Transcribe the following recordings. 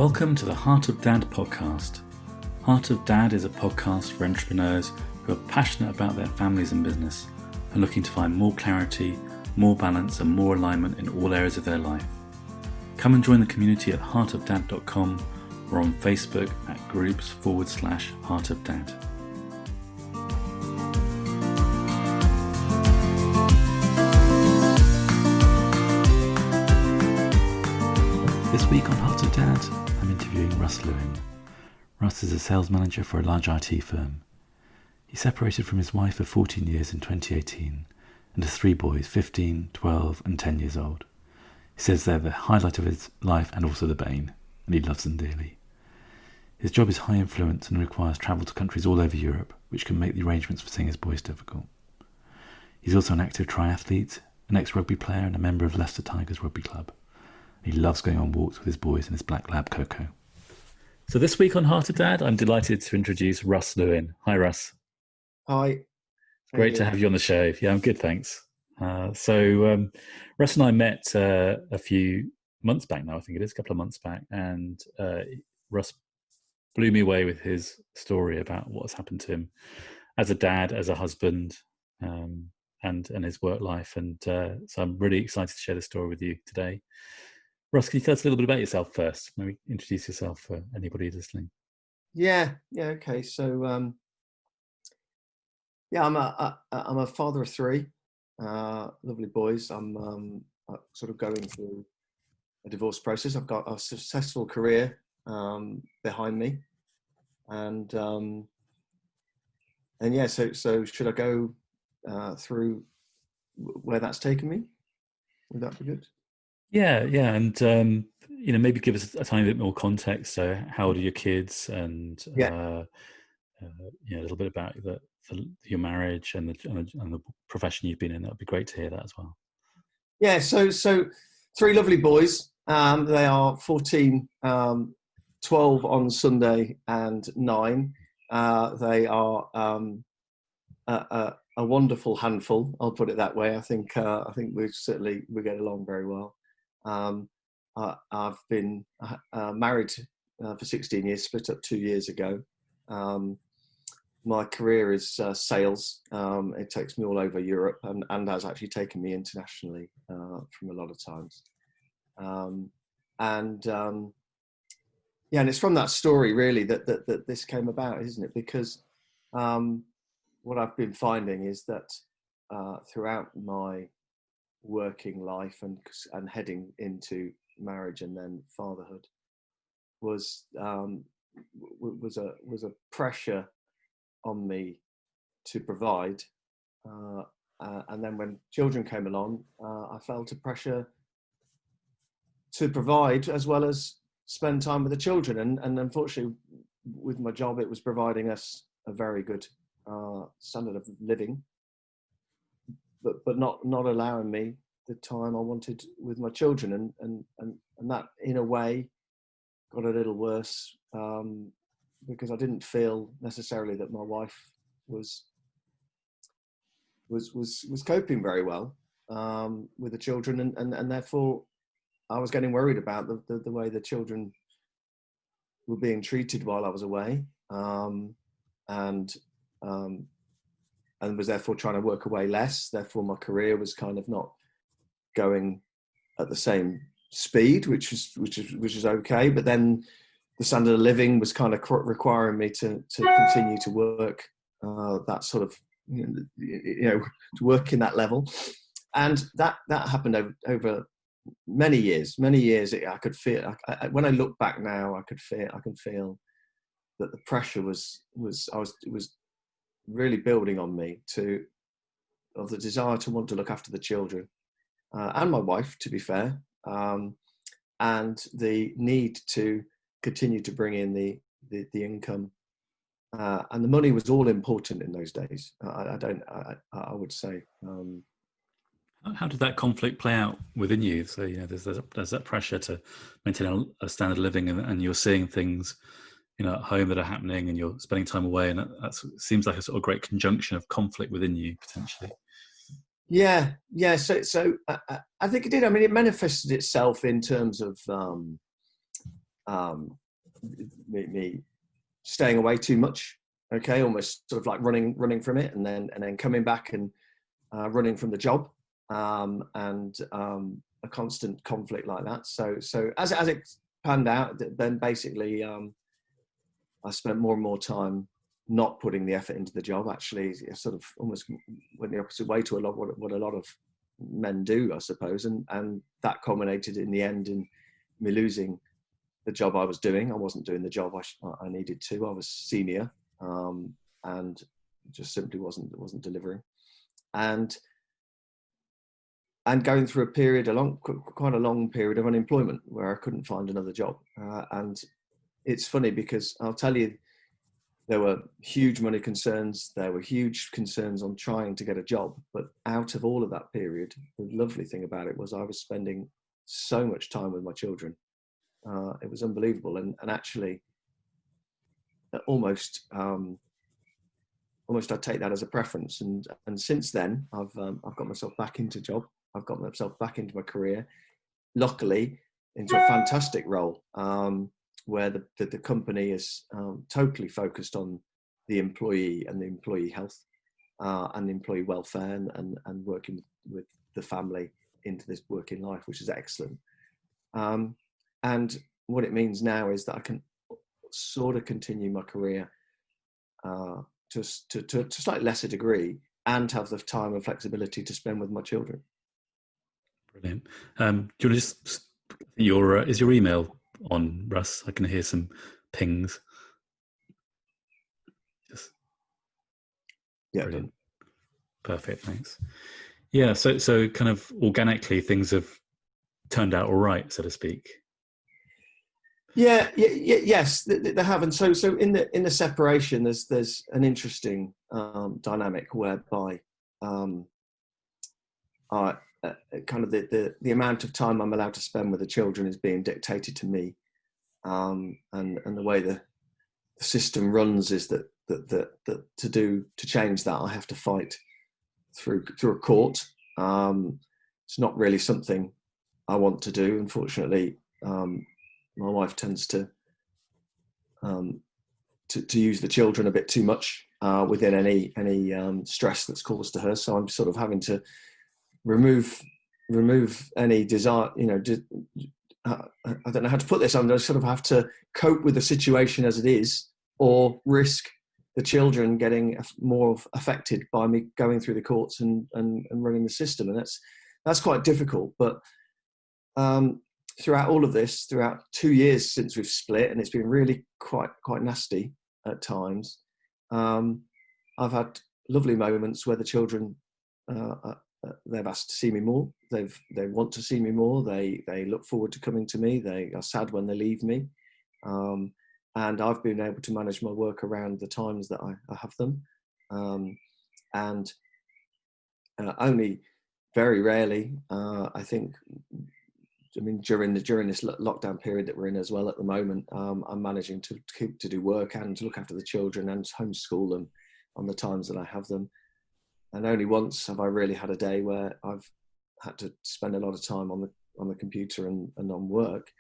Welcome to the Heart of Dad podcast. Heart of Dad is a podcast for entrepreneurs who are passionate about their families and business and looking to find more clarity, more balance and more alignment in all areas of their life. Come and join the community at heartofdad.com or on Facebook at groups/Heart of Dad. This week on Heart of Dad, I'm interviewing Russ Lewin. Russ is a sales manager for a large IT firm. He separated from his wife of 14 years in 2018 and has 3 boys, 15, 12 and 10 years old. He says they're the highlight of his life and also the bane, and he loves them dearly. His job is high influence and requires travel to countries all over Europe, which can make the arrangements for seeing his boys difficult. He's also an active triathlete, an ex-rugby player and a member of Leicester Tigers Rugby Club. He loves going on walks with his boys and his black lab, Koko. So this week on Heart of Dad, I'm delighted to introduce Russ Lewin. Hi, Russ. Hi. Great to have you on the show. Yeah, I'm good, thanks. Russ and I met a few months back now, I think it is, a couple of months back, and Russ blew me away with his story about what has happened to him as a dad, as a husband, and his work life. And so I'm really excited to share this story with you today. Russ, can you tell us a little bit about yourself first? Maybe introduce yourself for anybody listening. Yeah. Okay. So, I'm a father of 3, lovely boys. I'm sort of going through a divorce process. I've got a successful career behind me, and yeah. So should I go through where that's taken me? Would that be good? Yeah, and maybe give us a tiny bit more context. So, how old are your kids, and a little bit about your marriage and the profession you've been in. That would be great to hear that as well. Yeah, so 3 lovely boys. They are 14, 12 on Sunday, and 9. They are a wonderful handful. I'll put it that way. I think we get along very well. I've been married for 16 years, split up 2 years ago. My career is sales. It takes me all over Europe and has actually taken me internationally from a lot of times. And it's from that story really that this came about, isn't it? Because what I've been finding is that throughout my working life and heading into marriage and then fatherhood was a pressure on me to provide, and then when children came along, I felt a pressure to provide as well as spend time with the children, and unfortunately with my job it was providing us a very good standard of living, but not allowing me the time I wanted with my children, and that in a way got a little worse because I didn't feel necessarily that my wife was coping very well with the children, and therefore I was getting worried about the way the children were being treated while I was away, and was therefore trying to work away less. Therefore, my career was kind of not going at the same speed, which is okay. But then the standard of living was kind of requiring me to continue to work that sort of to work in that level, and that happened over many years. I could feel when I look back now, I can feel that the pressure was really building on me of the desire to want to look after the children and my wife, to be fair, and the need to continue to bring in the income, and the money was all important in those days. I would say. How did that conflict play out within you? So there's that pressure to maintain a standard of living, and you're seeing things at home that are happening, and you're spending time away, and that seems like a sort of great conjunction of conflict within you potentially. Yeah. So I think it did. I mean, it manifested itself in terms of me staying away too much, okay, almost sort of like running from it, and then coming back and running from the job, and a constant conflict like that. So as it panned out, then basically I spent more and more time not putting the effort into the job. Actually, sort of almost went the opposite way to what a lot of men do, I suppose, and that culminated in the end in me losing the job I was doing. I wasn't doing the job I needed to. I was senior, and just simply wasn't delivering, and going through a period, quite a long period of unemployment where I couldn't find another job. And it's funny because I'll tell you, there were huge money concerns. There were huge concerns on trying to get a job. But out of all of that period, the lovely thing about it was I was spending so much time with my children. It was unbelievable. And actually, almost I'd take that as a preference. And since then, I've got myself back into job. I've got myself back into my career. Luckily, into a fantastic role, where the company is totally focused on the employee and the employee health, and the employee welfare, and working with the family into this working life, which is excellent. And what it means now is that I can sort of continue my career to a slightly lesser degree, and have the time and flexibility to spend with my children. Brilliant. Do you want to just is your email on, Russ? I can hear some pings. Yeah. Brilliant. Perfect. Thanks. Yeah. So kind of organically things have turned out all right, so to speak. Yes, they have. And so in the separation, there's an interesting dynamic whereby kind of the amount of time I'm allowed to spend with the children is being dictated to me, and the way the system runs is that to change that, I have to fight through a court. It's not really something I want to do, unfortunately. My wife tends to use the children a bit too much within any stress that's caused to her. So I'm sort of having to remove any desire. I don't know how to put this. I'm going to sort of have to cope with the situation as it is, or risk the children getting more affected by me going through the courts and running the system, and that's quite difficult. But throughout all of this, throughout 2 years since we've split, and it's been really quite nasty at times, I've had lovely moments where the children they've asked to see me more. They want to see me more. They look forward to coming to me. They are sad when they leave me, and I've been able to manage my work around the times that I have them, and only very rarely, I think. I mean, during this lockdown period that we're in as well at the moment, I'm managing to do work and to look after the children and homeschool them on the times that I have them. And only once have I really had a day where I've had to spend a lot of time on the computer and on work.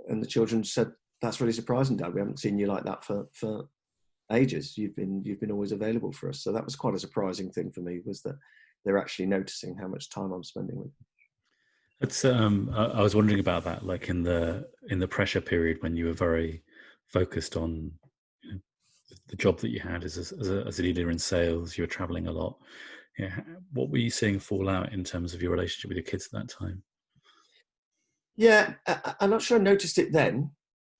And the children said, "That's really surprising, Dad. We haven't seen you like that for ages. You've been always available for us." So that was quite a surprising thing for me, was that they're actually noticing how much time I'm spending with them. It's I was wondering about that, like in the pressure period when you were very focused on the job that you had as a leader in sales. You were traveling a lot. Yeah, what were you seeing fall out in terms of your relationship with your kids at that time? Yeah, I'm not sure I noticed it then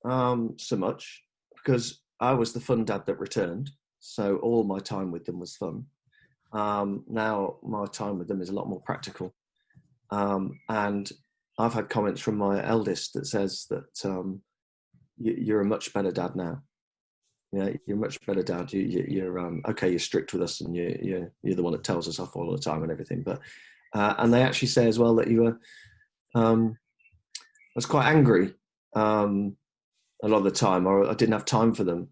so much, because I was the fun dad that returned, so all my time with them was fun. Now my time with them is a lot more practical. And I've had comments from my eldest that says that you're a much better dad now. Yeah, you're a much better dad. You're okay. You're strict with us, and you're the one that tells us off all the time and everything. But and they actually say as well that you were. I was quite angry a lot of the time, or I didn't have time for them.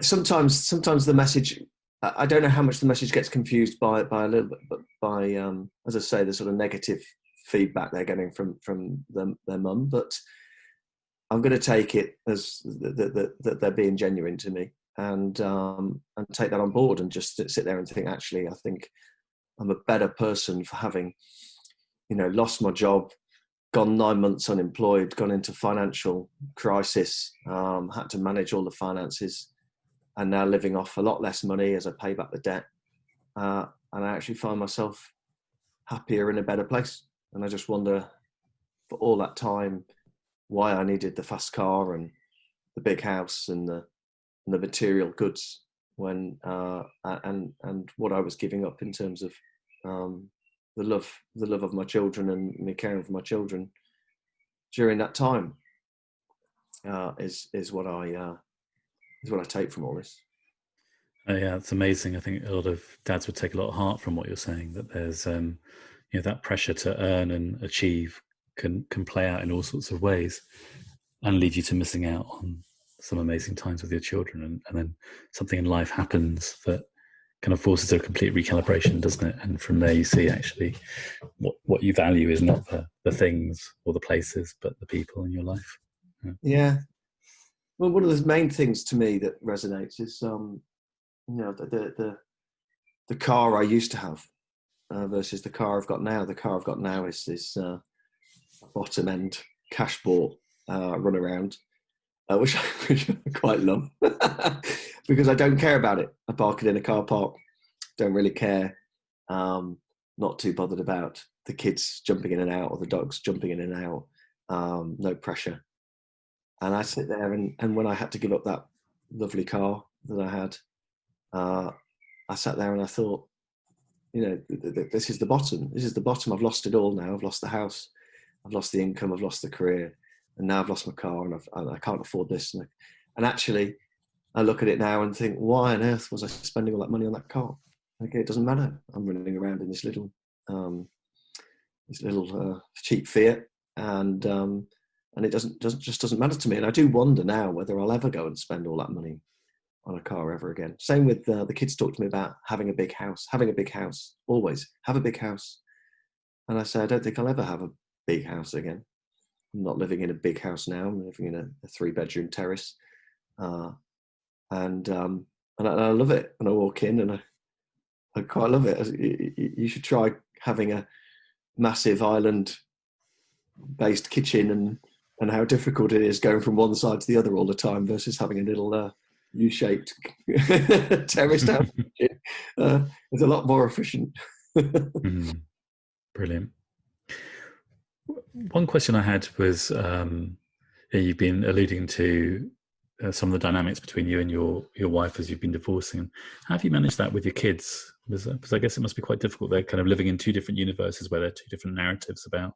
Sometimes the message. I don't know how much the message gets confused by a little bit, but by as I say, the sort of negative feedback they're getting from their mum, but I'm going to take it as that they're being genuine to me, and take that on board, and just sit there and think, actually, I think I'm a better person for having, lost my job, gone 9 months unemployed, gone into financial crisis, had to manage all the finances, and now living off a lot less money as I pay back the debt. And I actually find myself happier in a better place. And I just wonder, for all that time, why I needed the fast car and the big house and the material goods, when and what I was giving up in terms of the love of my children and me caring for my children during that time, is what I take from all this. Oh, yeah, it's amazing. I think a lot of dads would take a lot of heart from what you're saying, that there's that pressure to earn and achieve can play out in all sorts of ways and lead you to missing out on some amazing times with your children, and then something in life happens that kind of forces a complete recalibration, doesn't it? And from there you see actually what you value is not the things or the places, but the people in your life. Yeah. Well, one of the main things to me that resonates is the car I used to have versus the car I've got now. The car I've got now is a bottom end cash bought runaround, which I quite love because I don't care about it. I park it in a car park, don't really care. Not too bothered about the kids jumping in and out or the dogs jumping in and out. No pressure. And I sit there and when I had to give up that lovely car that I had, I sat there and I thought, this is the bottom. This is the bottom. I've lost it all now. I've lost the house. I've lost the income. I've lost the career. And now I've lost my car and I can't afford this. And actually, I look at it now and think, why on earth was I spending all that money on that car? Okay, it doesn't matter. I'm running around in this little cheap Fiat, and it doesn't matter to me. And I do wonder now whether I'll ever go and spend all that money on a car ever again. Same with the kids talk to me about having a big house, always have a big house. And I say, I don't think I'll ever have a big house again. I'm not living in a big house now. I'm living in a 3-bedroom terrace. And I love it. And I walk in and I quite love it. You should try having a massive island-based kitchen and how difficult it is going from one side to the other all the time versus having a little U-shaped terraced house. It's a lot more efficient. Brilliant. One question I had was, you've been alluding to some of the dynamics between you and your wife as you've been divorcing. How have you managed that with your kids? Because I guess it must be quite difficult. They're kind of living in two different universes where there are two different narratives about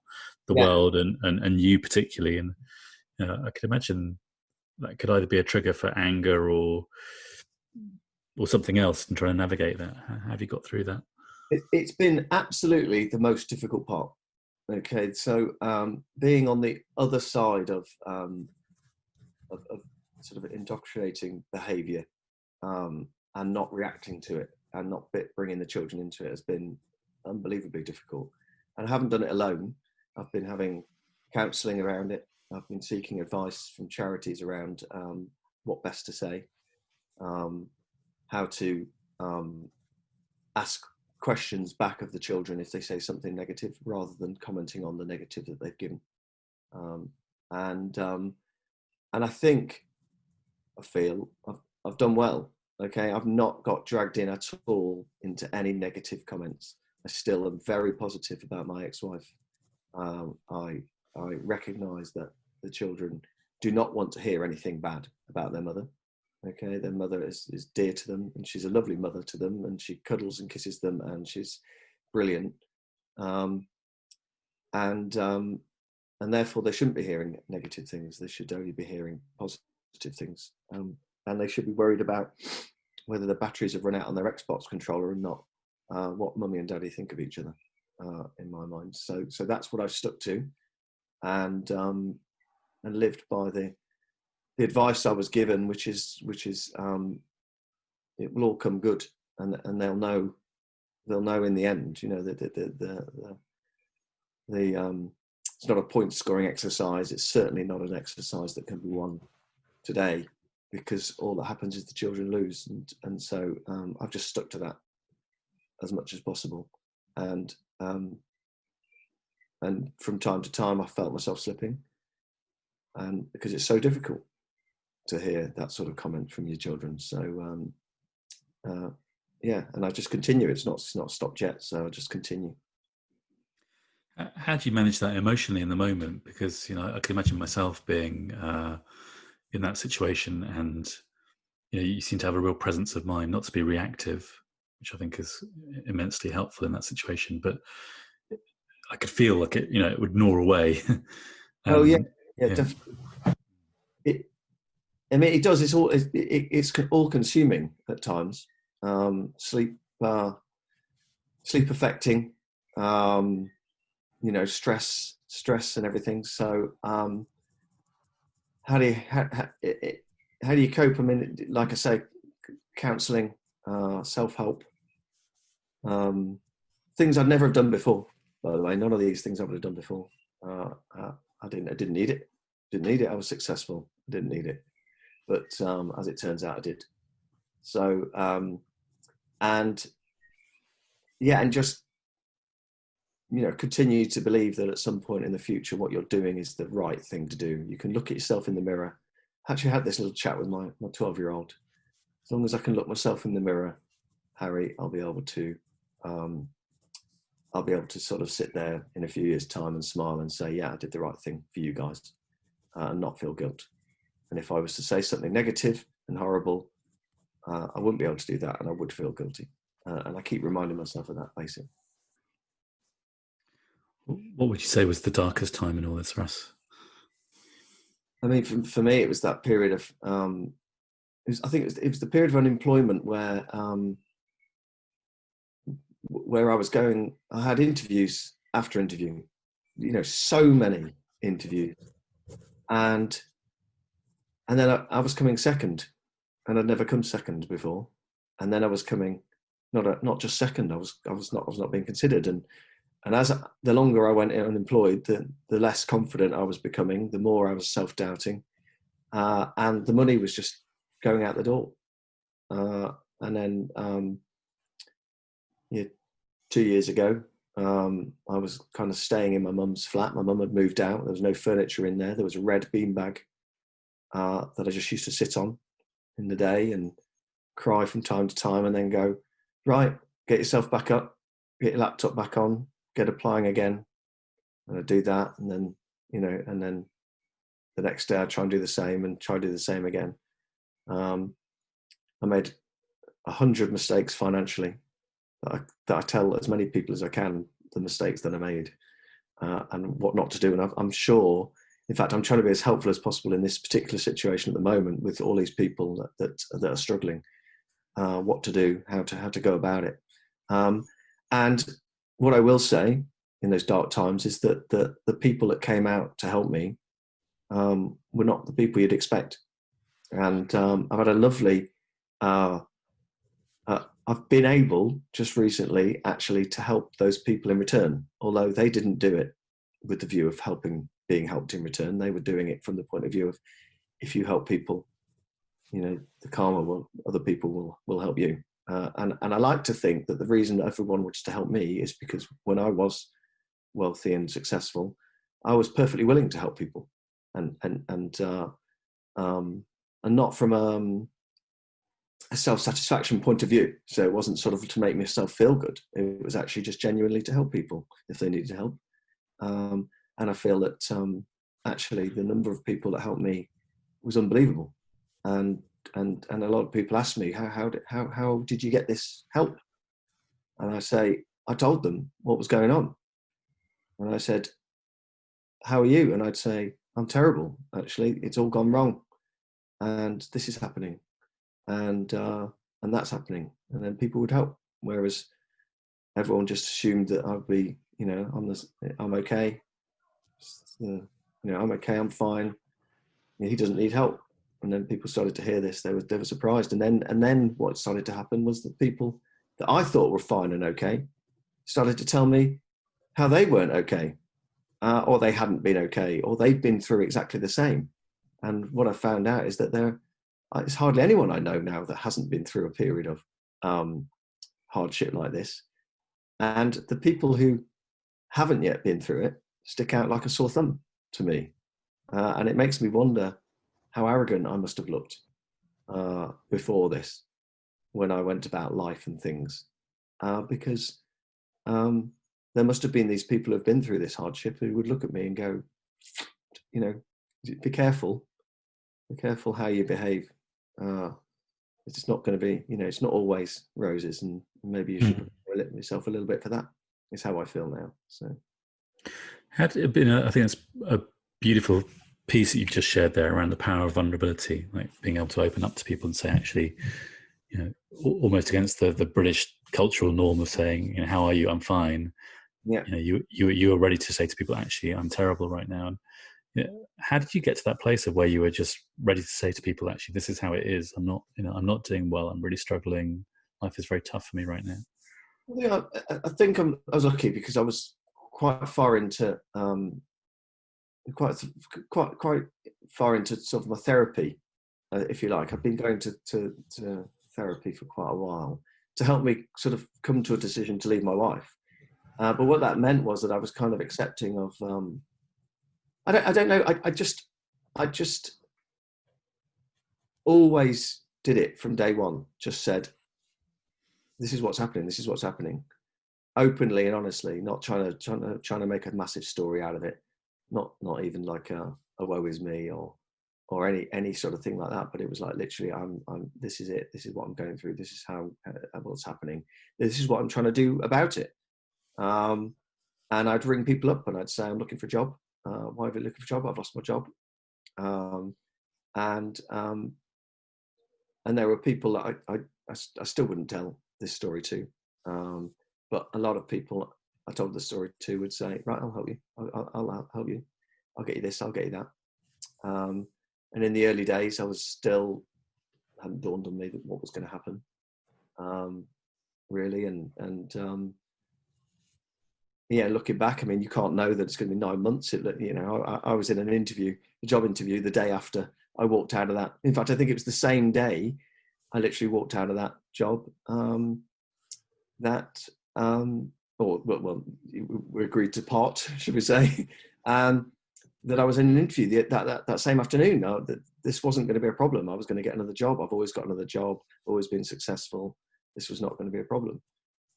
the world and you particularly. And I could imagine that could either be a trigger for anger or something else, and trying to navigate that. How have you got through that? It's been absolutely the most difficult part. Okay, so being on the other side of sort of indoctrinating behaviour and not reacting to it and not bringing the children into it has been unbelievably difficult. And I haven't done it alone. I've been having counselling around it. I've been seeking advice from charities around what best to say, how to ask questions back of the children if they say something negative, rather than commenting on the negative that they've given. And I feel I've done well. Okay, I've not got dragged in at all into any negative comments. I still am very positive about my ex-wife. I recognise that the children do not want to hear anything bad about their mother. Okay, their mother is dear to them, and she's a lovely mother to them, and she cuddles and kisses them, and she's brilliant. And therefore they shouldn't be hearing negative things. They should only be hearing positive things. And they should be worried about whether the batteries have run out on their Xbox controller or not. What mummy and daddy think of each other, in my mind. So that's what I've stuck to, and lived by the advice I was given, which is it will all come good, and they'll know in the end. You know, it's not a point scoring exercise. It's certainly not an exercise that can be won today, because all that happens is the children lose. And so I've just stuck to that as much as possible. And from time to time, I felt myself slipping, and because it's so difficult to hear that sort of comment from your children. So yeah, and I just continue. It's not stopped yet, so I just continue. How do you manage that emotionally in the moment? Because, you know, I can imagine myself being in that situation, and, you know, you seem to have a real presence of mind not to be reactive, which I think is immensely helpful in that situation. But I could feel like it, you know, it would gnaw away. Oh yeah, yeah. definitely. I mean, it does. It's all consuming at times. Sleep affecting. You know, stress and everything. So how do you cope? I mean, like I say, counselling, self-help, things I'd never have done before. By the way, none of these things I would have done before. I didn't need it. Didn't need it. I was successful. I didn't need it. But as it turns out, I did. So and yeah, and just, you know, continue to believe that at some point in the future, what you're doing is the right thing to do. You can look at yourself in the mirror. I actually had this little chat with my 12-year-old. As long as I can look myself in the mirror, Harry, I'll be able to sort of sit there in a few years' time and smile and say, yeah, I did the right thing for you guys, and not feel guilt. And if I was to say something negative and horrible, I wouldn't be able to do that, and I would feel guilty. And I keep reminding myself of that, basically. What would you say was the darkest time in all this, Russ? I mean, for me, it was that period of, I think it was the period of unemployment where I was going, I had interviews after interview, you know, so many interviews. And then I was coming second, and I'd never come second before. And then I was coming, not just second, I was not being considered. And as the longer I went unemployed, the less confident I was becoming, the more I was self-doubting, and the money was just going out the door. And then, 2 years ago, I was kind of staying in my mum's flat. My mum had moved out. There was no furniture in there. There was a red beanbag that I just used to sit on in the day and cry from time to time, and then go, right, get yourself back up, get your laptop back on, get applying again. And I do that, and then, you know, and then the next day I try and do the same, and try to do the same again. I made 100 mistakes financially that I tell as many people as I can the mistakes that I made, and what not to do. And I'm sure, in fact, I'm trying to be as helpful as possible in this particular situation at the moment with all these people that are struggling, what to do, how to go about it. And what I will say in those dark times is that the people that came out to help me were not the people you'd expect. And I've had a lovely, I've been able just recently actually to help those people in return, although they didn't do it with the view of being helped in return. They were doing it from the point of view of, if you help people, you know, the karma other people will help you. And I like to think that the reason everyone wants to help me is because when I was wealthy and successful, I was perfectly willing to help people, and not from a self-satisfaction point of view. So it wasn't sort of to make myself feel good. It was actually just genuinely to help people if they needed help. And I feel that actually the number of people that helped me was unbelievable. And a lot of people ask me, how did you get this help? And I say, I told them what was going on. And I said, how are you? And I'd say, I'm terrible, actually. It's all gone wrong. And this is happening. And that's happening. And then people would help. Whereas everyone just assumed that I'd be, you know, I'm okay. You know, I'm okay, I'm fine. He doesn't need help. And then people started to hear this. They were surprised. And then what started to happen was that people that I thought were fine and okay started to tell me how they weren't okay. or they hadn't been okay, or they'd been through exactly the same. And what I found out is that it's hardly anyone I know now that hasn't been through a period of hardship like this. And the people who haven't yet been through it stick out like a sore thumb to me. And it makes me wonder how arrogant I must have looked before this, when I went about life and things, because there must have been these people who've been through this hardship who would look at me and go, be careful how you behave. It's not going to be, it's not always roses, and maybe you should prepare yourself a little bit for that. Is how I feel now. So, had it been, I think that's a beautiful piece that you've just shared there around the power of vulnerability, like being able to open up to people and say, actually, almost against the British cultural norm of saying, how are you? I'm fine. Yeah. You are ready to say to people, actually, I'm terrible right now. And, how did you get to that place of where you were just ready to say to people, actually, this is how it is. I'm not doing well. I'm really struggling. Life is very tough for me right now. Yeah, I think I was lucky because I was quite far into quite far into sort of my therapy, if you like. I've been going to therapy for quite a while to help me sort of come to a decision to leave my wife. But what that meant was that I was kind of accepting of. I don't know. I just always did it from day one. Just said, "This is what's happening. This is what's happening," openly and honestly, not trying to make a massive story out of it. Not even like a woe is me or any sort of thing like that. But it was like literally, I'm this is it. This is what I'm going through. This is how what's happening. This is what I'm trying to do about it. And I'd ring people up and I'd say, I'm looking for a job. Why are you looking for a job? I've lost my job. And there were people that I still wouldn't tell this story to. But a lot of people I told the story to would say, right, I'll help you. I'll help you. I'll get you this, I'll get you that. And in the early days, I was still, hadn't dawned on me that what was going to happen, really. And yeah, looking back, I mean, you can't know that it's going to be 9 months. I was in an interview, a job interview, the day after I walked out of that. In fact, I think it was the same day I literally walked out of that job. We agreed to part, should we say? That I was in an interview that same afternoon. That this wasn't going to be a problem. I was going to get another job. I've always got another job. Always been successful. This was not going to be a problem.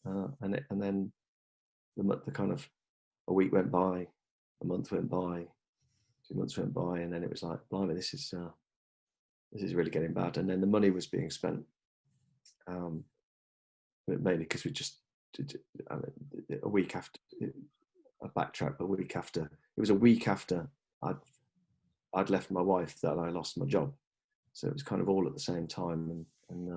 And then the kind of a week went by, a month went by, 2 months went by, and then it was like, blimey, this is really getting bad. And then the money was being spent, mainly because we just did, a week after. I backtracked a week after. It was a week after I'd left my wife that I lost my job, so it was kind of all at the same time, and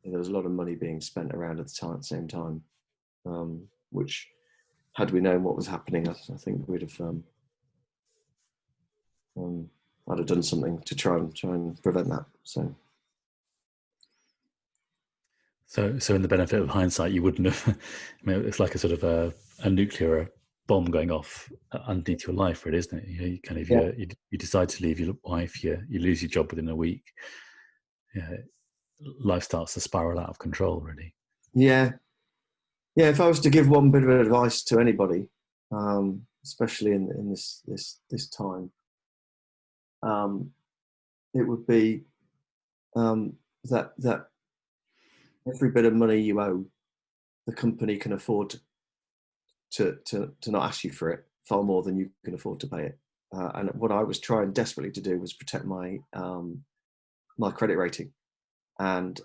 there was a lot of money being spent around at the same time. Which, had we known what was happening, I think we'd have I'd have done something to try and prevent that. So in the benefit of hindsight, you wouldn't have. I mean, it's like a sort of a nuclear bomb going off underneath your life, really, isn't it? You decide to leave your wife, you lose your job within a week. Yeah, life starts to spiral out of control, really. Yeah. If I was to give one bit of advice to anybody, especially in this time, it would be that every bit of money you owe, the company can afford to not ask you for it far more than you can afford to pay it. And what I was trying desperately to do was protect my my credit rating. And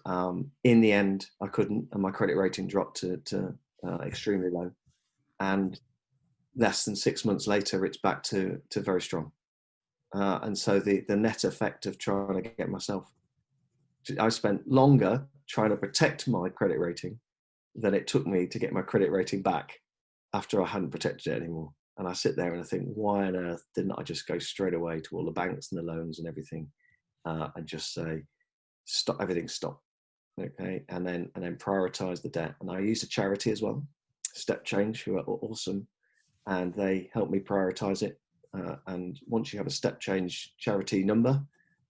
in the end, I couldn't, and my credit rating dropped to extremely low. And less than 6 months later, it's back to very strong. And so the net effect of trying to get myself, I spent longer trying to protect my credit rating than it took me to get my credit rating back after I hadn't protected it anymore. And I sit there and I think, why on earth didn't I just go straight away to all the banks and the loans and everything, and just say, stop everything, stop. Okay. And then prioritize the debt. And I used a charity as well, Step Change, who are awesome. and they helped me prioritize it. And once you have a step change charity number,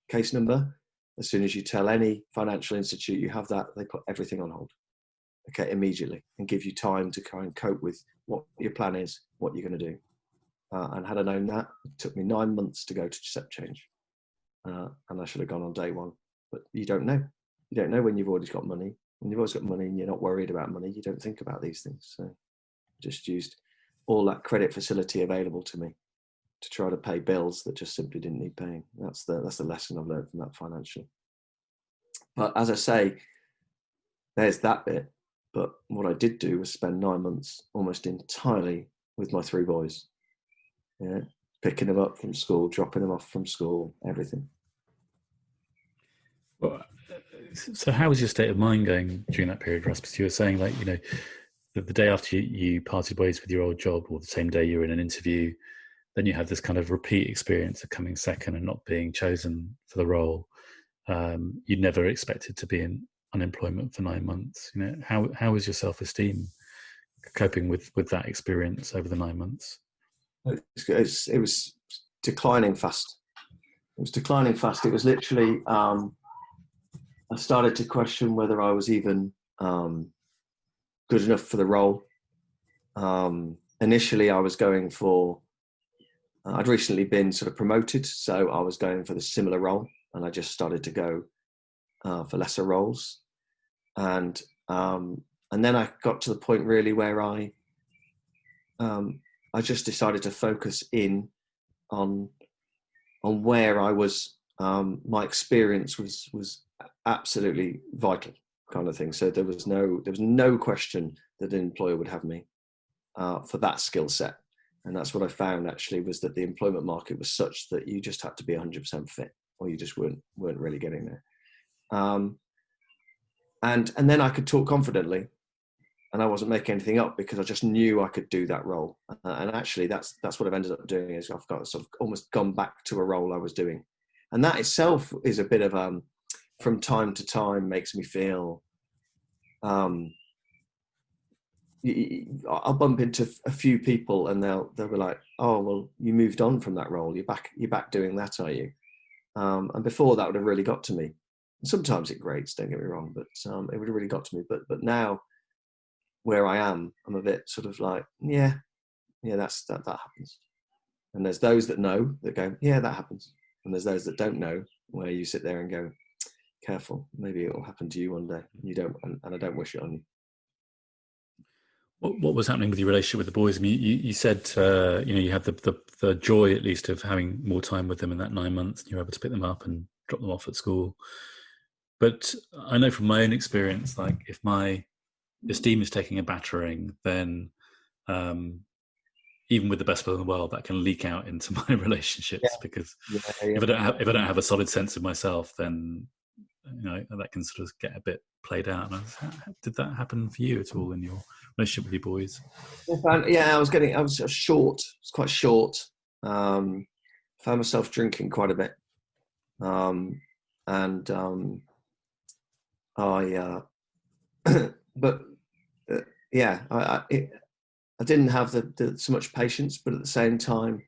case number, as soon as you tell any financial institute you have that, they put everything on hold, okay, immediately, and give you time to kind of cope with what your plan is, what you're going to do. And had I known that, it took me 9 months to go to step change. And I should have gone on day one. But you don't know. You don't know when you've always got money. When you've always got money and you're not worried about money, you don't think about these things. So I just used all that credit facility available to me to try to pay bills that just simply didn't need paying. That's the lesson I've learned from that financially. But as I say, there's that bit. But what I did do was spend 9 months almost entirely with my 3 boys. Yeah, picking them up from school, dropping them off from school, everything. Well, so how was your state of mind going during that period, Russ? Because you were saying, like, the day after you parted ways with your old job, or the same day you were in an interview, then you had this kind of repeat experience of coming second and not being chosen for the role. You'd never expected to be in unemployment for 9 months. How was your self-esteem coping with that experience over the 9 months? It was declining fast. It was declining fast. It was literally, I started to question whether I was even good enough for the role. Initially, I was going for, I'd recently been sort of promoted, so I was going for the similar role, and I just started to go for lesser roles. And then I got to the point really where I just decided to focus in on where I was. My experience was absolutely vital, kind of thing. So there was no question that an employer would have me for that skill set. And that's what I found actually, was that the employment market was such that you just had to be 100% fit, or you just weren't really getting there. And then I could talk confidently, and I wasn't making anything up because I just knew I could do that role. And actually, that's what I've ended up doing, is I've got sort of almost gone back to a role I was doing. And that itself is a bit of, from time to time, makes me feel, I'll bump into a few people and they'll be like, "Oh, well, you moved on from that role. You're back doing that, are you?" And before, that would have really got to me. And sometimes it grates, don't get me wrong, but it would have really got to me. But now, where I am, I'm a bit sort of like, yeah, that happens. And there's those that know, that go, yeah, that happens. And there's those that don't know, where you sit there and go, careful, maybe it will happen to you one day. You don't, and I don't wish it on you. What was happening with your relationship with the boys? I mean, you said you had the joy, at least, of having more time with them in that 9 months, and you were able to pick them up and drop them off at school. But I know from my own experience, like, if my esteem is taking a battering, then even with the best will in the world, that can leak out into my relationships. Because if I don't have a solid sense of myself, then that can sort of get a bit played out. And did that happen for you at all in your relationship with your boys? Yeah, I was short. It was quite short. Found myself drinking quite a bit, I didn't have so much patience, but at the same time,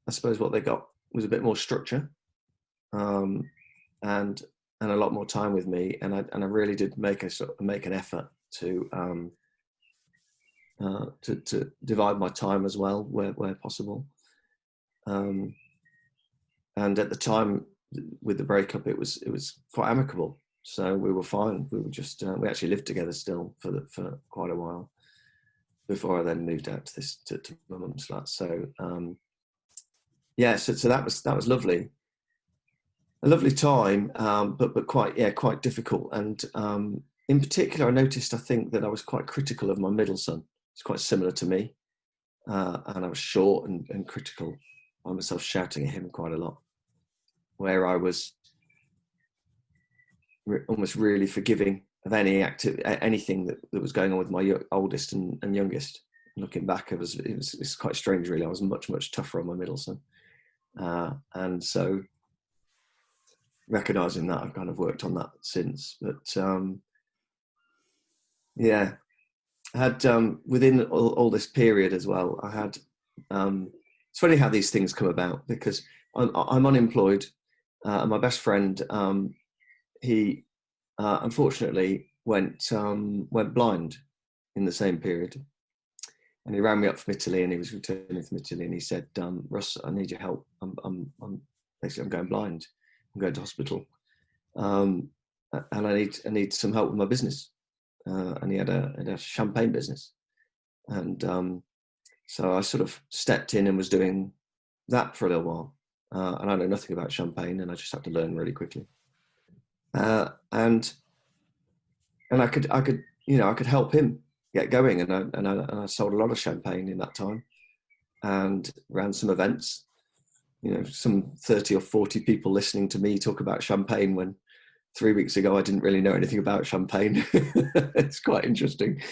I suppose what they got was a bit more structure, and a lot more time with me, and I really did make an effort to divide my time as well where possible. And at the time, with the breakup, it was quite amicable, so we were fine. We were just we actually lived together still for quite a while before I then moved out to my mum's flat. So so that was lovely, a lovely time, but quite difficult. And in particular, I noticed, I think, that I was quite critical of my middle son. It's quite similar to me, and I was short and critical. I found myself shouting at him quite a lot, where I was almost really forgiving of anything that was going on with my oldest and youngest. Looking back, it's quite strange, really. I was much tougher on my middle son, and so recognizing that, I've kind of worked on that since. But had within all this period as well, I had. It's funny how these things come about because I'm unemployed, and my best friend, he unfortunately went blind in the same period, and he rang me up from Italy, and he was returning from Italy, and he said, "Russ, I need your help. I'm basically I'm going blind. I'm going to hospital, and I need some help with my business." And he had a champagne business, and so I sort of stepped in and was doing that for a little while. And I know nothing about champagne, and I just had to learn really quickly. And I could I could help him get going, and I sold a lot of champagne in that time, and ran some events. Some 30 or 40 people listening to me talk about champagne when 3 weeks ago I didn't really know anything about champagne. It's quite interesting.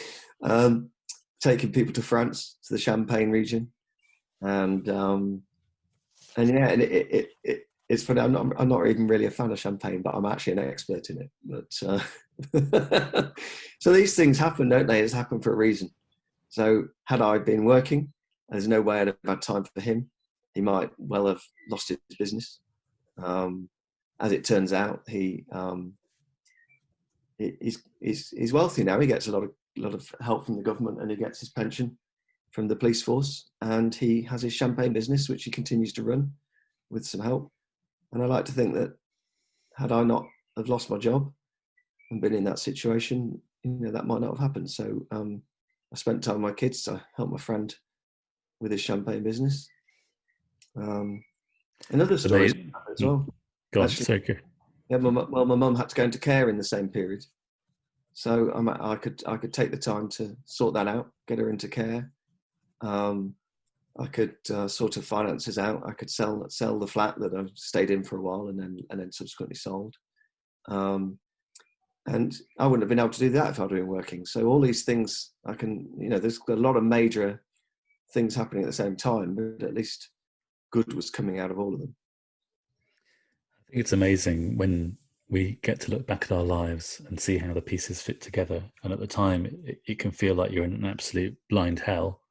Taking people to France, to the Champagne region, and yeah, and it's funny. I'm not even really a fan of champagne, but I'm actually an expert in it. But so these things happen, don't they? It's happened for a reason. So had I been working, there's no way I'd have had time for him. He might well have lost his business. As it turns out, he's wealthy now. He gets a lot of help from the government, and he gets his pension from the police force, and he has his champagne business, which he continues to run with some help. And I like to think that had I not have lost my job and been in that situation, that might not have happened. So I spent time with my kids. I helped my friend with his champagne business. And other stories as well. Go on, Actually, so good. yeah, my mum had to go into care in the same period, so I could take the time to sort that out, get her into care. I could sort of finances out. I could sell the flat that I stayed in for a while, and then subsequently sold. And I wouldn't have been able to do that if I'd been working. So all these things, I can, there's a lot of major things happening at the same time, but at least good was coming out of all of them. I think it's amazing when we get to look back at our lives and see how the pieces fit together. And at the time, it can feel like you're in an absolute blind hell.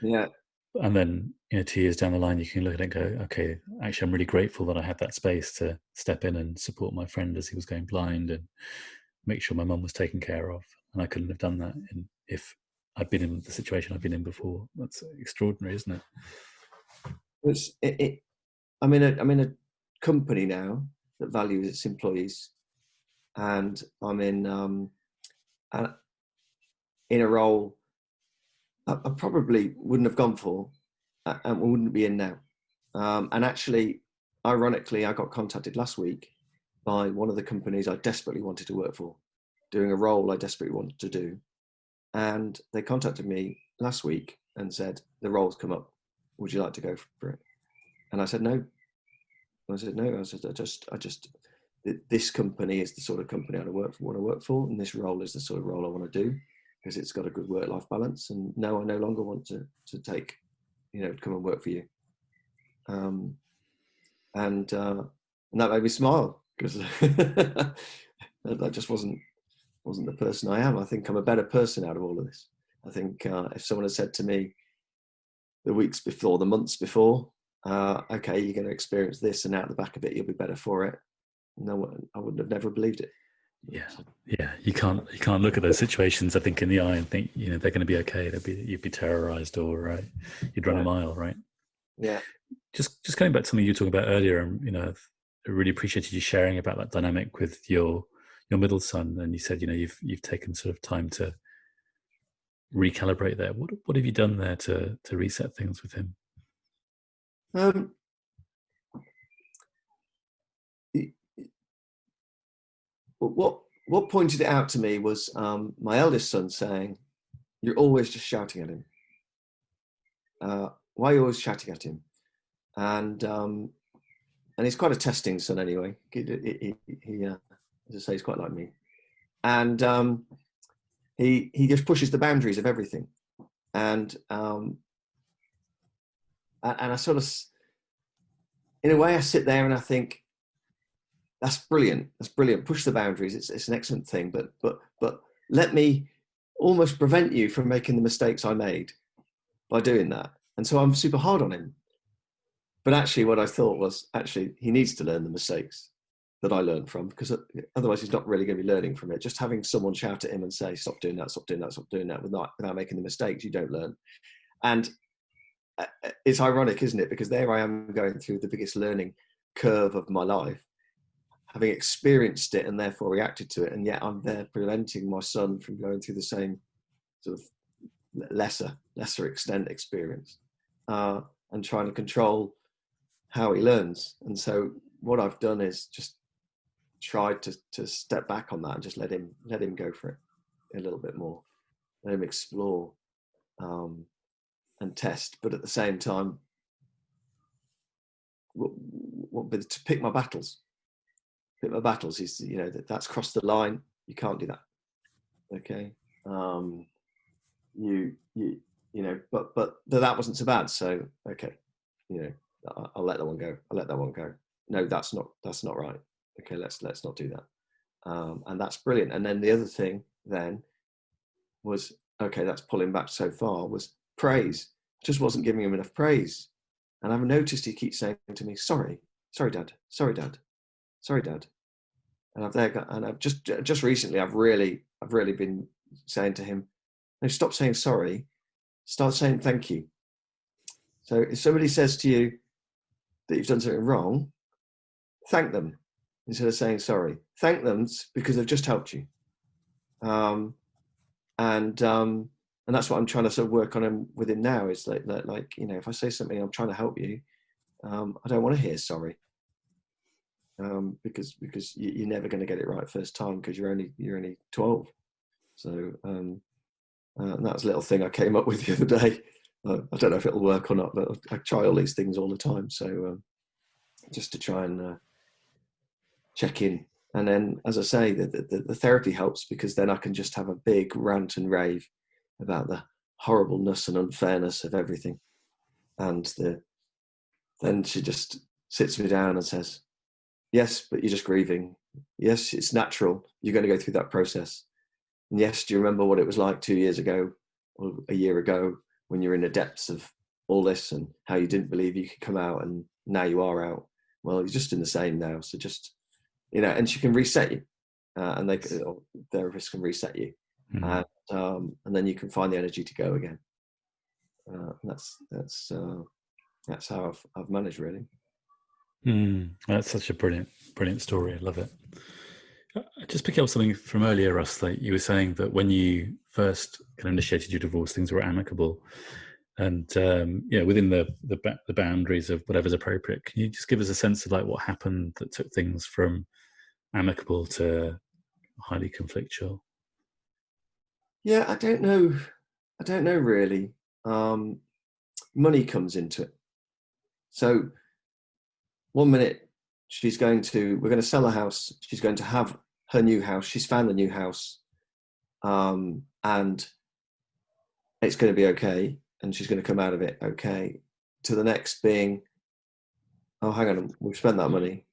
Yeah. And then, 2 years down the line, you can look at it and go, okay, actually, I'm really grateful that I had that space to step in and support my friend as he was going blind and make sure my mum was taken care of. And I couldn't have done that if I'd been in the situation I've been in before. That's extraordinary, isn't it? I'm in a company now that values its employees, and I'm in a role I probably wouldn't have gone for, and wouldn't be in now. And actually, ironically, I got contacted last week by one of the companies I desperately wanted to work for, doing a role I desperately wanted to do. And they contacted me last week and said, the role's come up. Would you like to go for it? And I said, no. I said, no. I said, this company is the sort of company I want to work for. And this role is the sort of role I want to do because it's got a good work-life balance. And no, I no longer want to take, come and work for you. And that made me smile because that just wasn't the person I am. I think I'm a better person out of all of this. I think if someone had said to me the weeks before, the months before, okay, you're going to experience this, and out the back of it, you'll be better for it. No, I would have never believed it. Yeah. You can't look at those situations, I think, in the eye and think, they're going to be okay. You'd be terrorized, or you'd run a mile, right? Yeah. Just coming back to something you were talking about earlier, and I really appreciated you sharing about that dynamic with your middle son. And you said, you've taken sort of time to recalibrate there. What have you done there to reset things with him? What pointed it out to me was my eldest son saying, "You're always just shouting at him. Why are you always shouting at him?" And he's quite a testing son anyway. He as I say, he's quite like me. And he just pushes the boundaries of everything. And I sort of, in a way, I sit there and I think, that's brilliant. That's brilliant. Push the boundaries. It's an excellent thing. But let me almost prevent you from making the mistakes I made by doing that. And so I'm super hard on him. But actually what I thought was, actually, he needs to learn the mistakes that I learned from, because otherwise he's not really going to be learning from it. Just having someone shout at him and say, stop doing that, stop doing that, stop doing that, without making the mistakes, you don't learn. And it's ironic, isn't it? Because there I am going through the biggest learning curve of my life, having experienced it and therefore reacted to it. And yet I'm there preventing my son from going through the same sort of lesser extent experience, and trying to control how he learns. And so what I've done is just tried to step back on that and just let him go for it a little bit more, let him explore, and test, but at the same time, to pick my battles. Is, that's crossed the line. You can't do that. Okay. But that wasn't so bad. So, okay, I'll let that one go. No, that's not right. Okay, let's not do that. And that's brilliant. And then the other thing then was, okay, that's pulling back so far, was praise. Just wasn't giving him enough praise. And I've noticed he keeps saying to me, sorry, dad, sorry, dad, sorry, dad. And I've just recently, I've really been saying to him, no, stop saying sorry, start saying thank you. So if somebody says to you that you've done something wrong, thank them instead of saying sorry. Thank them because they've just helped you. And that's what I'm trying to sort of work on him with him now, is like, if I say something, I'm trying to help you, I don't want to hear sorry, because you're never going to get it right first time, because you're only 12. So and that's a little thing I came up with the other day. I don't know if it'll work or not, but I try all these things all the time. So just to try and check in. And then, as I say, the therapy helps, because then I can just have a big rant and rave about the horribleness and unfairness of everything. And then she just sits me down and says, yes, but you're just grieving. Yes, it's natural. You're going to go through that process. And yes, do you remember what it was like 2 years ago or a year ago, when you're in the depths of all this, and how you didn't believe you could come out, and now you are out? Well, you're just in the same now. So just, and she can reset you, and therapists can reset you, and then you can find the energy to go again. That's how I've managed, really. That's such a brilliant story. I love it. I just pick up something from earlier, Russ. Like you were saying that when you first kind of initiated your divorce, things were amicable, and within the boundaries of whatever's appropriate. Can you just give us a sense of like what happened that took things from amicable to highly conflictual? Yeah, I don't know really. Money comes into it. So 1 minute we're going to sell a house. She's going to have her new house. She's found the new house, and it's going to be okay, and she's going to come out of it okay. To the next being, oh, hang on, we've spent that money.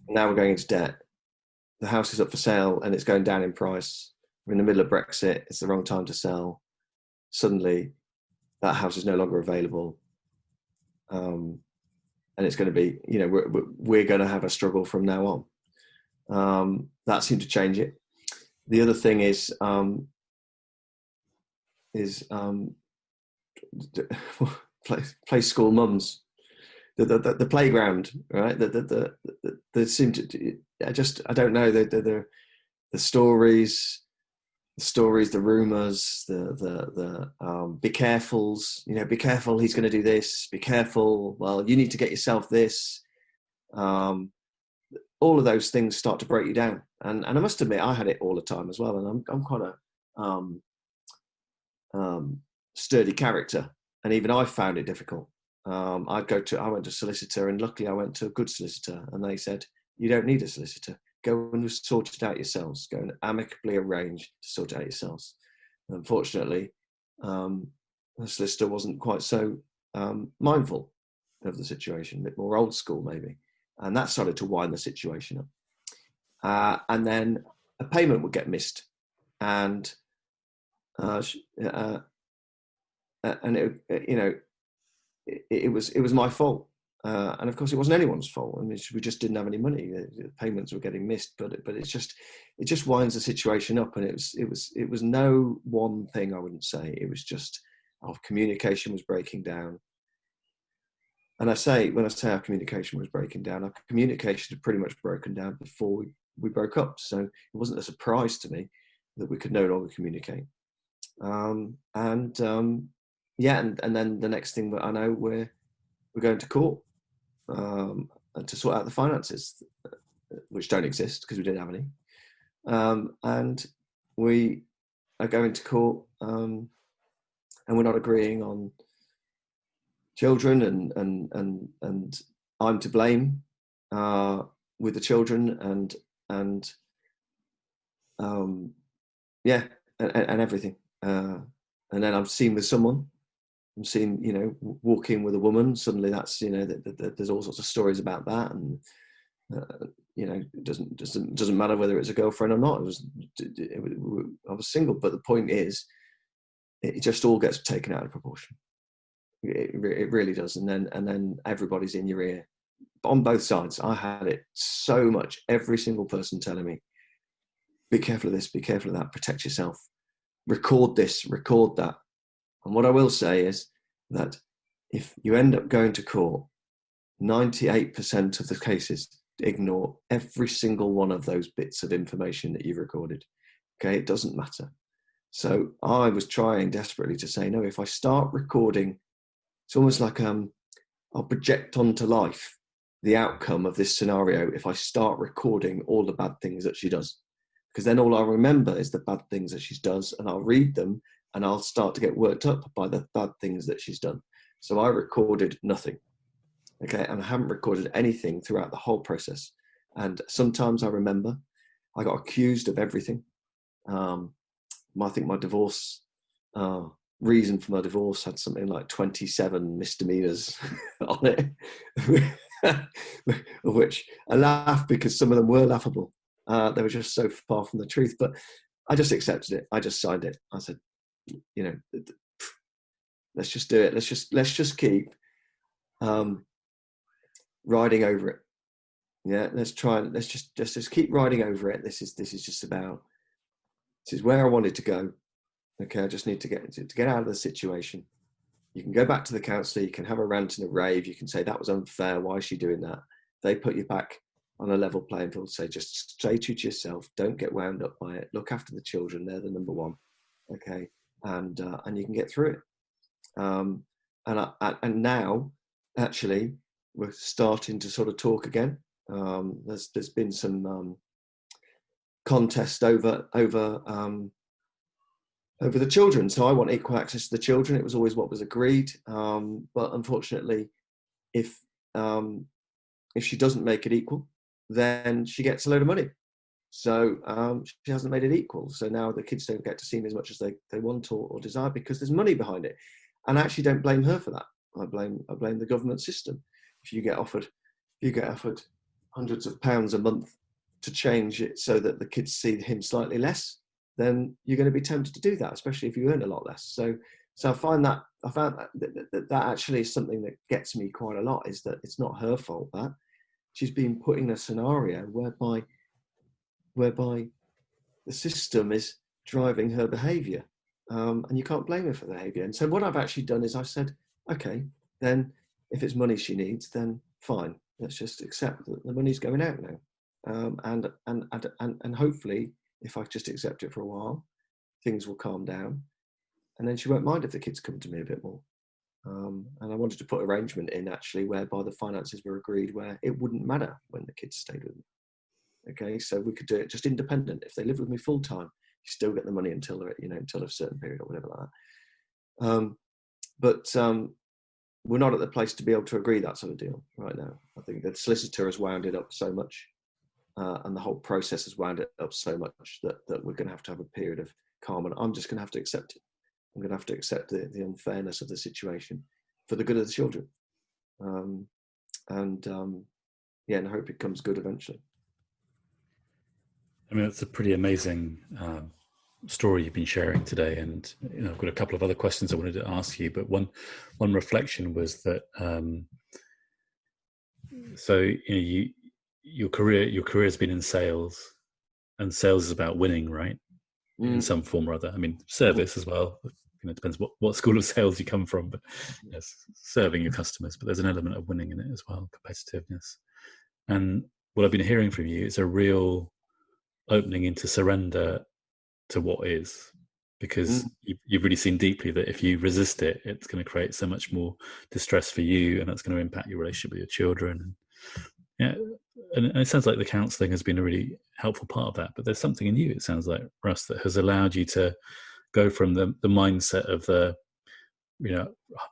Now we're going into debt. The house is up for sale and it's going down in price. We're in the middle of Brexit. It's the wrong time to sell. Suddenly, that house is no longer available. And it's going to be, we're going to have a struggle from now on. That seemed to change it. The other thing is play school mums, the playground, right? They seem to. I don't know. The stories, the rumors, the be carefuls. Be careful. He's going to do this. Be careful. Well, you need to get yourself this. All of those things start to break you down, and I must admit, I had it all the time as well. And I'm quite a sturdy character, and even I found it difficult. I went to a solicitor, and luckily I went to a good solicitor, and they said, you don't need a solicitor. Go and sort it out yourselves. Go and amicably arrange to sort it out yourselves. Unfortunately, the solicitor wasn't quite so mindful of the situation, a bit more old school maybe. And that started to wind the situation up. And then a payment would get missed. And And it was my fault. And of course, it wasn't anyone's fault. I mean, we just didn't have any money. The payments were getting missed, but it just winds the situation up. And it was no one thing. I wouldn't say it was just our communication was breaking down. And when I say our communication was breaking down, our communication had pretty much broken down before we broke up. So it wasn't a surprise to me that we could no longer communicate. And then the next thing that I know, we're going to court and to sort out the finances, which don't exist because we didn't have any. And we are going to court, and we're not agreeing on children, and I'm to blame with the children, and everything. And then I'm seen with someone. I'm seen, walking with a woman. Suddenly, that's there's all sorts of stories about that, and it doesn't matter whether it's a girlfriend or not. I was single, but the point is, it just all gets taken out of proportion. It really does, and then everybody's in your ear on both sides. I had it so much. Every single person telling me, "Be careful of this. Be careful of that. Protect yourself. Record this. Record that." And what I will say is that if you end up going to court, 98% of the cases ignore every single one of those bits of information that you've recorded. Okay, it doesn't matter. So I was trying desperately to say, no, if I start recording, it's almost like I'll project onto life the outcome of this scenario if I start recording all the bad things that she does. Because then all I'll remember is the bad things that she does, and I'll read them, and I'll start to get worked up by the bad things that she's done. So I recorded nothing, okay? And I haven't recorded anything throughout the whole process. And sometimes I remember I got accused of everything. I think my divorce, reason for my divorce had something like 27 misdemeanors on it, of which I laugh because some of them were laughable. They were just so far from the truth, but I just accepted it. I just signed it. I said, let's just do it. Let's just keep riding over it. Yeah, let's just keep riding over it. This is where I wanted to go. Okay, I just need to get out of the situation. You can go back to the counsellor. You can have a rant and a rave. You can say that was unfair. Why is she doing that? They put you back on a level playing field. Say, just stay true to yourself. Don't get wound up by it. Look after the children. They're the number one. Okay, and you can get through it. And now, actually, we're starting to sort of talk again. There's been some contest over the children. So I want equal access to the children. It was always what was agreed. But unfortunately, if she doesn't make it equal, then she gets a load of money. So she hasn't made it equal. So now the kids don't get to see me as much as they want or desire because there's money behind it. And I actually don't blame her for that. I blame the government system. If you get offered hundreds of pounds a month to change it so that the kids see him slightly less, then you're going to be tempted to do that, especially if you earn a lot less. So I found that actually is something that gets me quite a lot, is that it's not her fault that she's been put in a scenario whereby the system is driving her behaviour, and you can't blame her for the behaviour. And so what I've actually done is I've said, okay, then if it's money she needs, then fine, let's just accept that the money's going out now, and hopefully, if I just accept it for a while, things will calm down, and then she won't mind if the kids come to me a bit more. And I wanted to put arrangement in actually whereby the finances were agreed, where it wouldn't matter when the kids stayed with me. Okay, so we could do it just independent. If they live with me full time, you still get the money until they're, until a certain period or whatever like that. But we're not at the place to be able to agree that sort of deal right now. I think the solicitor has wound it up so much, and the whole process has wound it up so much that we're going to have a period of calm, and I'm just going to have to accept it. I'm going to have to accept the unfairness of the situation for the good of the children, and I hope it comes good eventually. I mean, it's a pretty amazing story you've been sharing today, and I've got a couple of other questions I wanted to ask you. But one reflection was that so your career has been in sales, and sales is about winning, right? In some form or other. I mean, service as well. It depends what school of sales you come from, but yes, serving your customers. But there's an element of winning in it as well, competitiveness. And what I've been hearing from you is a real opening into surrender to what is, because you've really seen deeply that if you resist it, it's going to create so much more distress for you, and that's going to impact your relationship with your children. And it sounds like the counselling has been a really helpful part of that. But there's something in you, it sounds like, Russ, that has allowed you to go from the mindset of the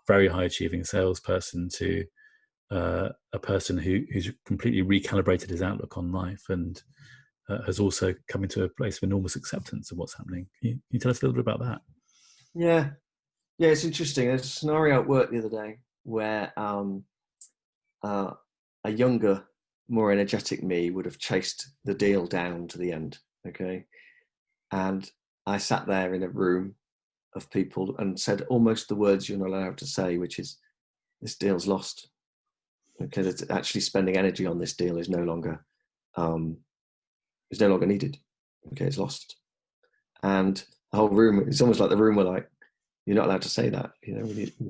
very high achieving salesperson to a person who's completely recalibrated his outlook on life, and has also come into a place of enormous acceptance of what's happening. Can you tell us a little bit about that? Yeah, it's interesting. There's a scenario at work the other day where a younger, more energetic me would have chased the deal down to the end. Okay, and I sat there in a room of people and said almost the words you're not allowed to say, which is, "This deal's lost." Okay, it's actually spending energy on this deal is no longer needed. Okay, it's lost. And the whole room, it's almost like the room were like, "You're not allowed to say that. We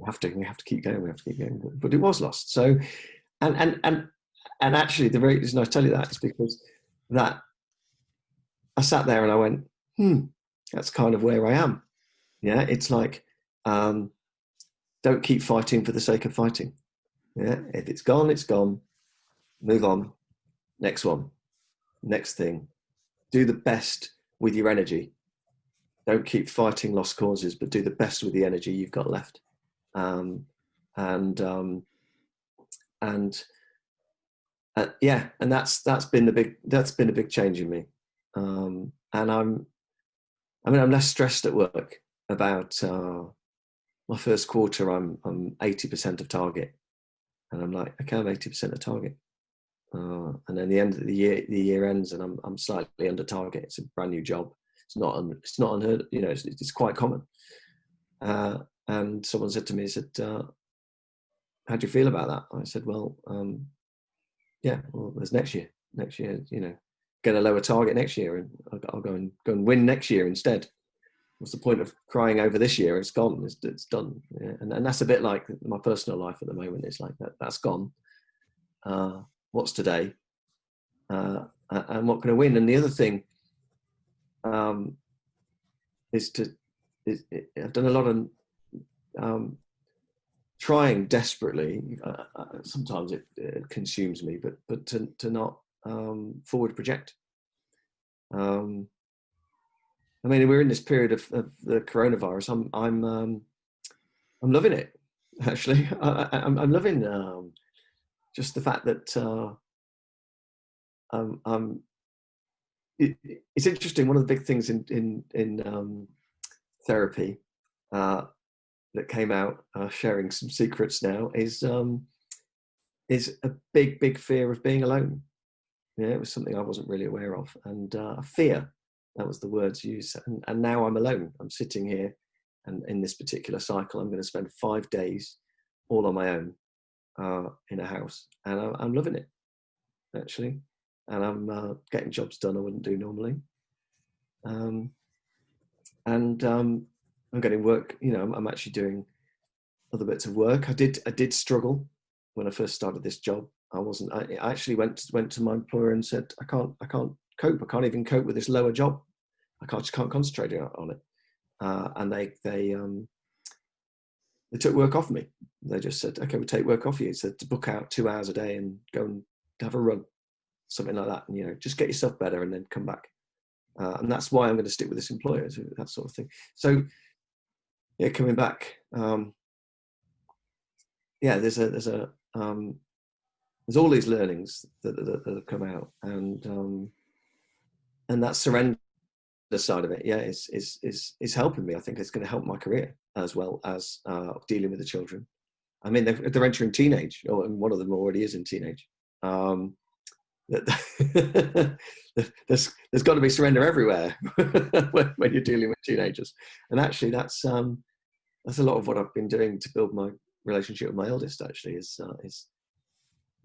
have to keep going. We have to keep going." But it was lost. So, and actually, the reason I tell you that is because that I sat there and I went, that's kind of where I am. Yeah, it's like, don't keep fighting for the sake of fighting. Yeah, if it's gone, it's gone. Move on. Next one. Next thing. Do the best with your energy. Don't keep fighting lost causes, but do the best with the energy you've got left. And that's been a big change in me. And I'm less stressed at work about my first quarter. I'm 80% of target, and I'm like, okay, I'm 80% of target. And then the end of the year ends, and I'm slightly under target. It's a brand new job. It's not unheard. It's quite common. And someone said to me, "How do you feel about that?" I said, "Well, there's next year. Next year, get a lower target next year, and I'll go and win next year instead. What's the point of crying over this year? It's gone. It's done." Yeah. And that's a bit like my personal life at the moment. It's like that's gone. What's today? And what can I win? And the other thing I've done a lot of trying desperately. Sometimes it consumes me, but to not forward project. We're in this period of the coronavirus. I'm loving it. Actually, I'm loving just the fact that it's interesting. One of the big things in therapy that came out, sharing some secrets now, is a big fear of being alone. Yeah, it was something I wasn't really aware of, and fear. That was the words used. And now I'm alone. I'm sitting here, and in this particular cycle, I'm going to spend 5 days all on my own in a house, and I'm loving it, actually. And I'm getting jobs done I wouldn't do normally. I'm getting work. I'm actually doing other bits of work. I did struggle when I first started this job. I actually went to my employer and said, I can't cope. I can't even cope with this lower job. Just can't concentrate on it. And they took work off me. They just said, okay, we'll take work off you. So to book out 2 hours a day and go and have a run, something like that. And, just get yourself better and then come back. And that's why I'm going to stick with this employer, that sort of thing. So, yeah, coming back, there's all these learnings that have come out, and that surrender side of it, is helping me. I think it's going to help my career as well as dealing with the children. They're entering teenage, and one of them already is in teenage. that there's got to be surrender everywhere when you're dealing with teenagers. And actually, that's a lot of what I've been doing to build my relationship with my eldest. Actually, is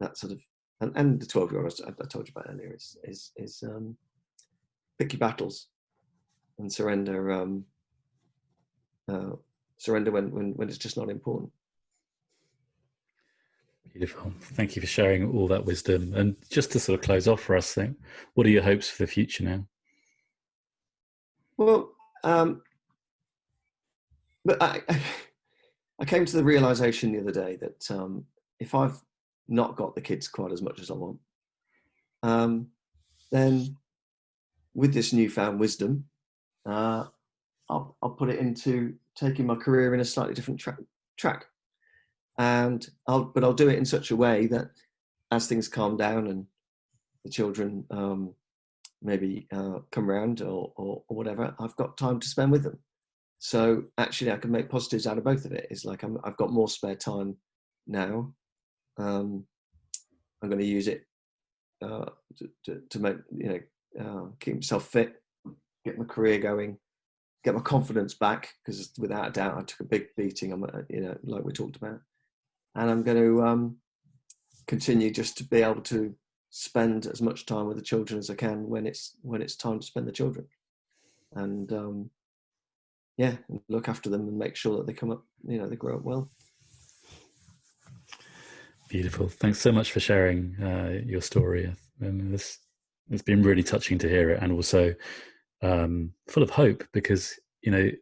that sort of, and the 12-year-old I told you about earlier is pick your battles and surrender. Surrender when it's just not important. Beautiful. Thank you for sharing all that wisdom. And just to sort of close off for us, then, what are your hopes for the future now? Well, but I came to the realization the other day that if I've not got the kids quite as much as I want, then with this newfound wisdom, I'll put it into taking my career in a slightly different track. And I'll do it in such a way that as things calm down and the children maybe come around or whatever, I've got time to spend with them. So actually I can make positives out of both of it. It's like I've got more spare time now. I'm going to use it to make, keep myself fit, get my career going, get my confidence back, because without a doubt I took a big beating, like we talked about. And I'm going to continue just to be able to spend as much time with the children as I can when it's time to spend the children, and look after them and make sure that they come up, they grow up well. Beautiful. Thanks so much for sharing your story. And it's been really touching to hear it, and also full of hope, because I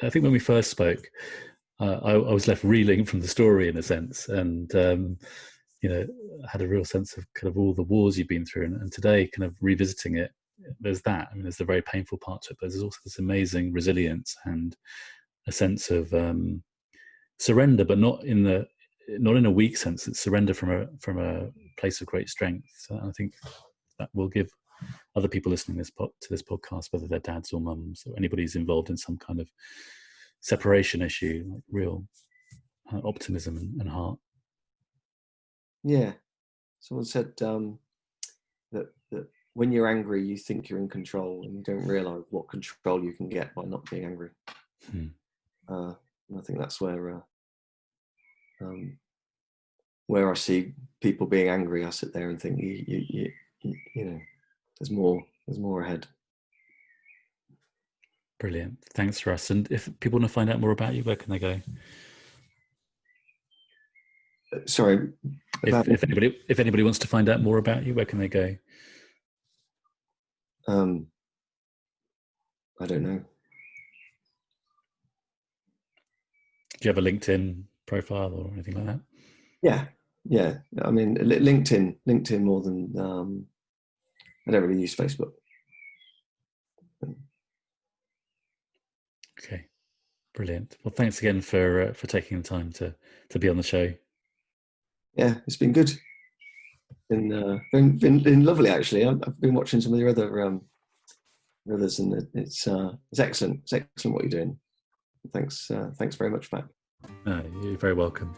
think when we first spoke, I was left reeling from the story in a sense, and had a real sense of kind of all the wars you've been through, and today kind of revisiting it, there's that. I mean, there's the very painful part to it, but there's also this amazing resilience and a sense of surrender, but not in a weak sense. It's surrender from a place of great strength. So I think that will give other people listening to this podcast, whether they're dads or mums or anybody who's involved in some kind of separation issue, like real optimism and heart. Yeah, someone said that when you're angry, you think you're in control, and you don't realise what control you can get by not being angry. And I think that's where I see people being angry, I sit there and think, there's more ahead. Brilliant. Thanks, Russ. And if people want to find out more about you, where can they go? Sorry. If anybody wants to find out more about you, where can they go? I don't know. Do you have a LinkedIn profile or anything like that? Yeah. I mean, LinkedIn more than I don't really use Facebook. Okay, brilliant. Well, thanks again for taking the time to be on the show. Yeah, it's been good. Been lovely, actually. I've been watching some of your others, and it's excellent. It's excellent what you're doing. Thanks very much, Pat. You're very welcome.